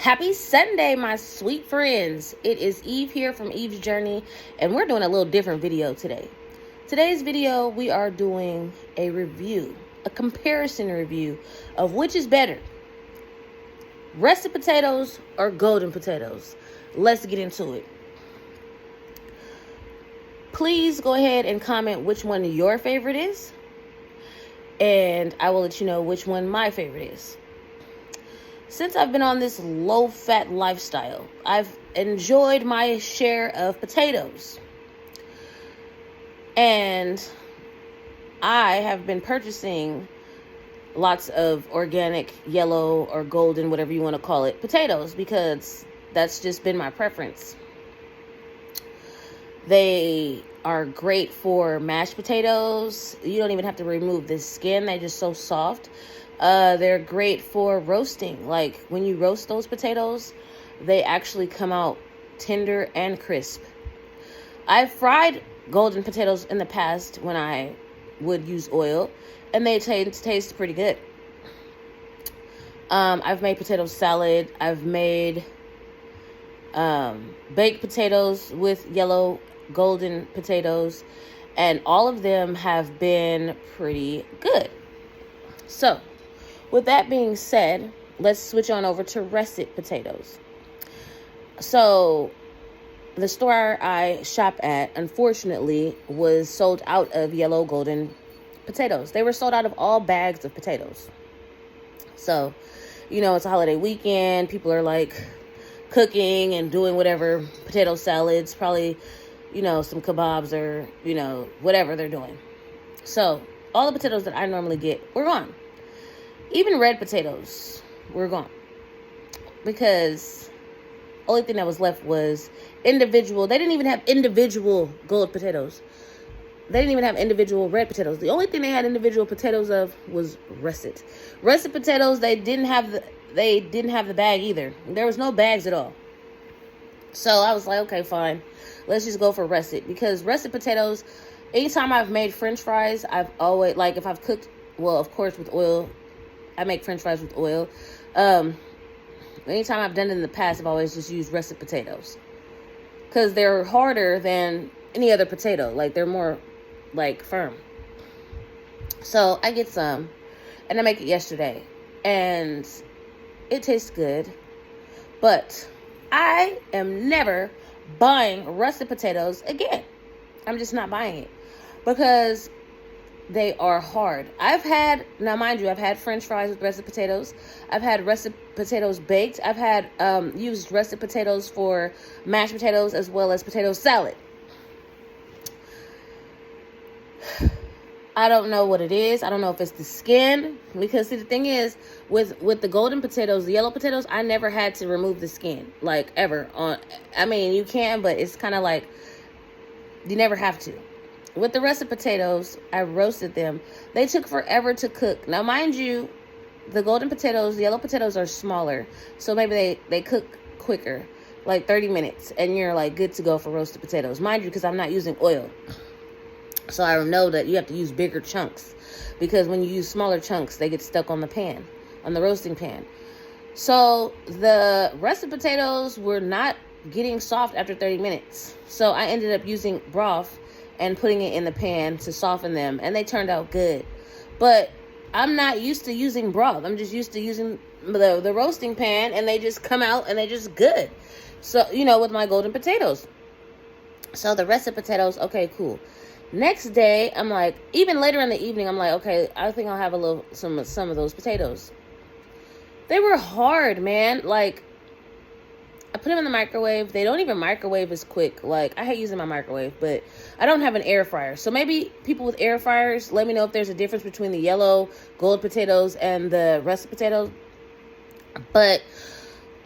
Happy Sunday, my sweet friends. It is Eve here from Eve's Journey, and we're doing a little different video today. Today's video, we are doing a review, a comparison review of which is better, russet potatoes or golden potatoes. Let's get into it. Please go ahead and comment which one your favorite is, and I will let you know which one my favorite is. Since I've been on this low-fat lifestyle, I've enjoyed my share of potatoes. And I have been purchasing lots of organic, yellow, or golden, whatever you want to call it, potatoes, because that's just been my preference. They are great for mashed potatoes. You don't even have to remove the skin. They're just so soft. They're great for roasting. Like when you roast those potatoes, they actually come out tender and crisp. I've fried golden potatoes in the past when I would use oil, and they taste pretty good. I've made potato salad. I've made baked potatoes with yellow golden potatoes, and all of them have been pretty good. So with that being said, let's switch on over to russet potatoes. So the store I shop at, unfortunately, was sold out of yellow golden potatoes. They were sold out of all bags of potatoes. So, it's a holiday weekend. People are like cooking and doing whatever, potato salads, probably, some kebabs or, whatever they're doing. So all the potatoes that I normally get were gone. Even red potatoes were gone, because only thing that was left was individual. They didn't even have individual gold potatoes. They didn't even have individual red potatoes. The only thing they had individual potatoes of was russet. Russet potatoes, they didn't have the bag either. There was no bags at all. So I was like, okay, fine. Let's just go for russet, because russet potatoes, anytime I've made French fries, I've always, like, if I've cooked, well, of course, with oil, I make French fries with oil. Anytime I've done it in the past, I've always just used russet potatoes, because they're harder than any other potato. Like, they're more, like, firm. So I get some, and I make it yesterday, and it tastes good. But I am never buying russet potatoes again. I'm just not buying it, because they are hard. Now mind you, I've had French fries with russet potatoes. I've had russet potatoes baked. I've had used russet potatoes for mashed potatoes as well as potato salad. I don't know what it is. I don't know if it's the skin, because see, the thing is with the golden potatoes, the yellow potatoes, I never had to remove the skin, like, ever. You can, but it's kind of like you never have to. With the russet potatoes, I roasted them. They took forever to cook. Now, mind you, the golden potatoes, the yellow potatoes are smaller, so maybe they cook quicker, like 30 minutes, and you're like good to go for roasted potatoes. Mind you, because I'm not using oil, so I know that you have to use bigger chunks, because when you use smaller chunks, they get stuck on the pan, on the roasting pan. So the russet potatoes were not getting soft after 30 minutes. So I ended up using broth and putting it in the pan to soften them, and they turned out good. But I'm not used to using broth. I'm just used to using the roasting pan, and they just come out and they just good. So, with my golden potatoes. So the russet potatoes, okay, cool. Next day, I'm like, even later in the evening, I'm like, okay, I think I'll have some of those potatoes. They were hard, man. Like, I put them in the microwave. They don't even microwave as quick. Like, I hate using my microwave, but I don't have an air fryer. So maybe people with air fryers, let me know if there's a difference between the yellow gold potatoes and the russet potatoes. But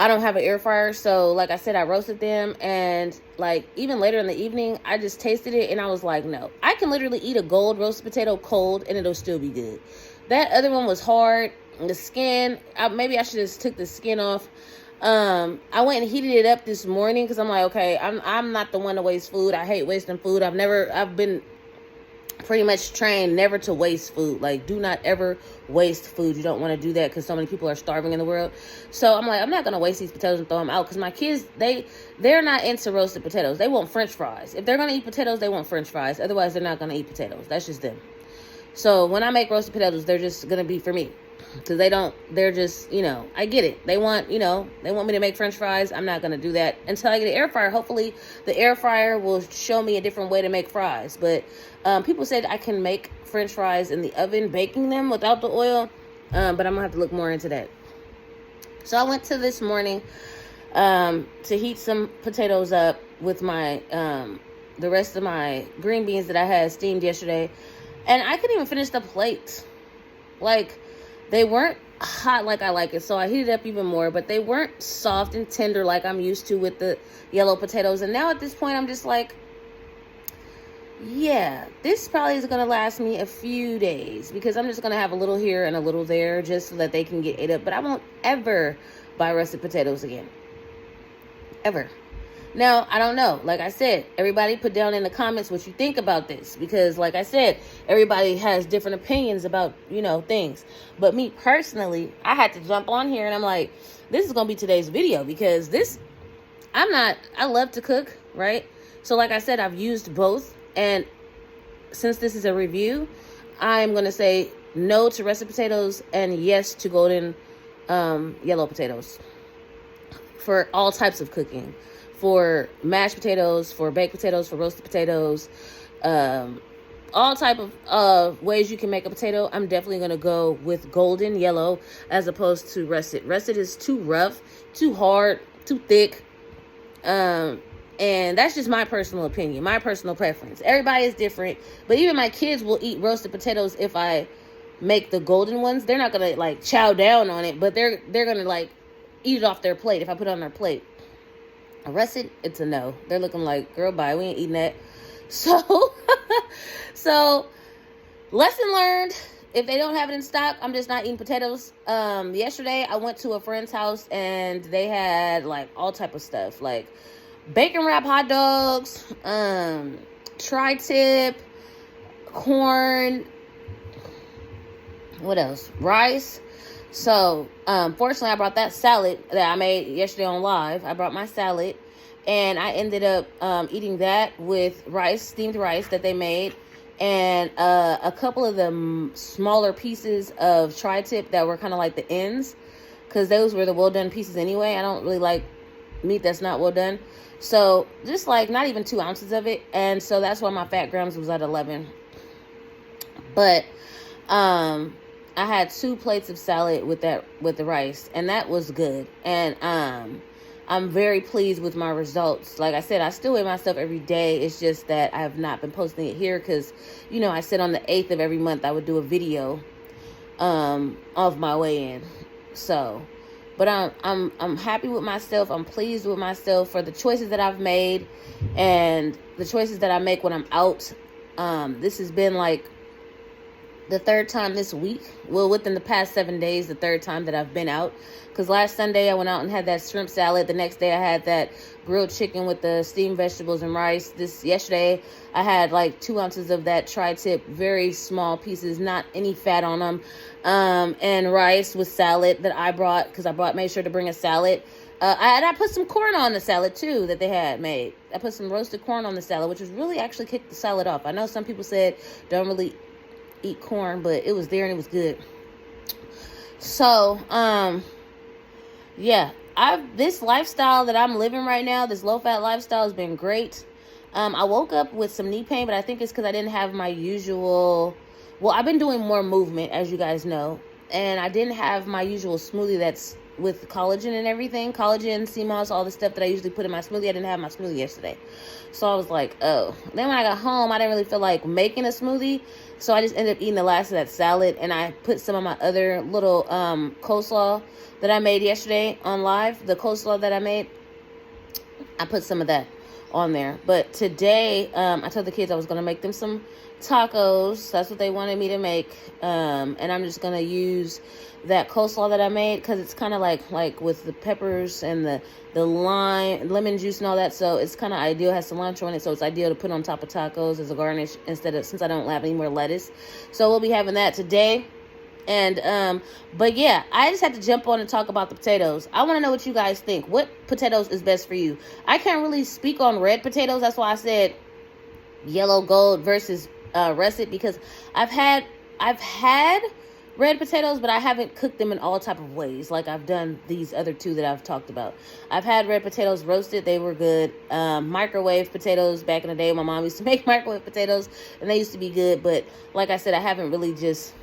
I don't have an air fryer. So like I said, I roasted them, and like even later in the evening, I just tasted it and I was like, no, I can literally eat a gold roasted potato cold and it'll still be good. That other one was hard. The skin, maybe I should have took the skin off. I went and heated it up this morning, because I'm like, okay, I'm not the one to waste food. I hate wasting food. I've been pretty much trained never to waste food. Like, do not ever waste food. You don't want to do that because so many people are starving in the world. So I'm like, I'm not going to waste these potatoes and throw them out, because my kids, they're not into roasted potatoes. They want French fries. If they're going to eat potatoes, they want French fries. Otherwise, they're not going to eat potatoes. That's just them. So when I make roasted potatoes, they're just going to be for me. Because they're just, I get it. They want me to make French fries. I'm not going to do that until I get an air fryer. Hopefully the air fryer will show me a different way to make fries. But people said I can make French fries in the oven, baking them without the oil. But I'm going to have to look more into that. So I went to this morning to heat some potatoes up with my, the rest of my green beans that I had steamed yesterday. And I couldn't even finish the plate. Like, they weren't hot like I like it, so I heated up even more, but they weren't soft and tender like I'm used to with the yellow potatoes. And now at this point, I'm just like, yeah, this probably is going to last me a few days, because I'm just going to have a little here and a little there just so that they can get ate up. But I won't ever buy russet potatoes again. Ever. Now, I don't know. Like I said, everybody put down in the comments what you think about this. Because, like I said, everybody has different opinions about, things. But me personally, I had to jump on here and I'm like, this is going to be today's video. Because I love to cook, right? So, like I said, I've used both. And since this is a review, I'm going to say no to russet potatoes and yes to golden yellow potatoes. For all types of cooking. For mashed potatoes, for baked potatoes, for roasted potatoes, all type of ways you can make a potato. I'm definitely going to go with golden yellow as opposed to russet. Russet is too rough, too hard, too thick. And that's just my personal opinion, my personal preference. Everybody is different, but even my kids will eat roasted potatoes if I make the golden ones. They're not going to like chow down on it, but they're going to like eat it off their plate if I put it on their plate. A russet, it's a no. They're looking like, girl, bye. We ain't eating that. So, lesson learned. If they don't have it in stock, I'm just not eating potatoes. Yesterday, I went to a friend's house, and they had, like, all type of stuff. Like, bacon wrap hot dogs, tri-tip, corn, what else? Rice. So, fortunately, I brought that salad that I made yesterday on live. I brought my salad, and I ended up eating that with rice, steamed rice that they made, and a couple of the smaller pieces of tri-tip that were kind of like the ends, because those were the well-done pieces anyway. I don't really like meat that's not well done. So, just like not even 2 ounces of it, and so that's why my fat grams was at 11. But, I had 2 plates of salad with the rice, and that was good. And I'm very pleased with my results. Like I said, I still weigh myself every day. It's just that I have not been posting it here because, I said on the 8th of every month I would do a video of my weigh-in. So, but I'm happy with myself. I'm pleased with myself for the choices that I've made and the choices that I make when I'm out. This has been like the 3rd time this week. Well, within the past 7 days, the 3rd time that I've been out. Because last Sunday I went out and had that shrimp salad. The next day I had that grilled chicken with the steamed vegetables and rice. Yesterday I had like 2 ounces of that tri-tip, very small pieces, not any fat on them, and rice with salad that I brought because made sure to bring a salad. I put some corn on the salad too that they had made. I put some roasted corn on the salad, which was really actually kicked the salad off. I know some people said don't really eat corn, but it was there and it was good. So, yeah, this lifestyle that I'm living right now, this low-fat lifestyle has been great. I woke up with some knee pain, but I think it's because I didn't have my usual, I've been doing more movement, as you guys know, and I didn't have my usual smoothie that's with collagen and everything, collagen, sea moss, all the stuff that I usually put in my smoothie. I didn't have my smoothie yesterday. So I was like, oh. Then when I got home, I didn't really feel like making a smoothie. So I just ended up eating the last of that salad. And I put some of my other little coleslaw that I made yesterday on live. The coleslaw that I made, I put some of that on there. But today, I told the kids I was going to make them some tacos. That's what they wanted me to make. And I'm just going to use that coleslaw that I made, because it's kind of like with the peppers and the lime, lemon juice and all that. So it's kind of ideal. It has cilantro in it, so it's ideal to put on top of tacos as a garnish since I don't have any more lettuce. So we'll be having that today. And but yeah, I just had to jump on and talk about the potatoes. I want to know what you guys think. What potatoes is best for you? I can't really speak on red potatoes. That's why I said yellow gold versus russet, because I've had red potatoes, but I haven't cooked them in all type of ways like I've done these other two that I've talked about. I've had red potatoes roasted. They were good. Microwave potatoes back in the day. My mom used to make microwave potatoes, and they used to be good. But like I said, I haven't really just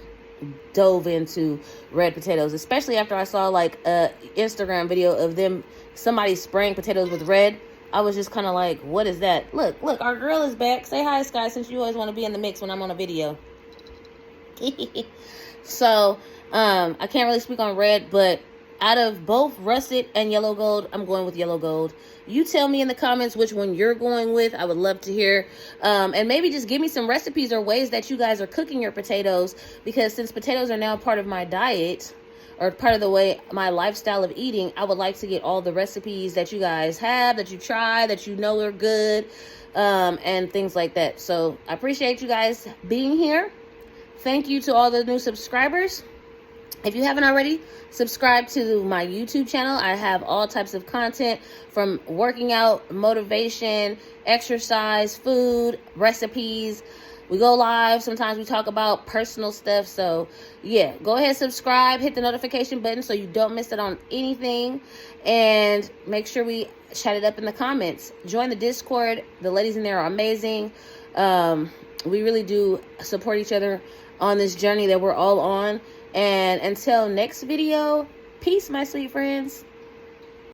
dove into red potatoes, especially after I saw like a Instagram video of somebody spraying potatoes with red. I was just kind of like, what is that? Look, our girl is back. Say hi, Sky, since you always want to be in the mix when I'm on a video. So I can't really speak on red, but out of both russet and yellow gold, I'm going with yellow gold. You tell me in the comments which one you're going with. I would love to hear. And maybe just give me some recipes or ways that you guys are cooking your potatoes, because since potatoes are now part of my diet, or part of the way my lifestyle of eating, I would like to get all the recipes that you guys have, that you try, that you know are good, and things like that. So I appreciate you guys being here. Thank you to all the new subscribers. If you haven't already, subscribe to my YouTube channel. I have all types of content, from working out, motivation, exercise, food, recipes. We go live. Sometimes we talk about personal stuff. So yeah, go ahead, subscribe, hit the notification button so you don't miss it on anything. And make sure we chat it up in the comments. Join the Discord. The ladies in there are amazing. We really do support each other on this journey that we're all on. And until next video, peace, my sweet friends.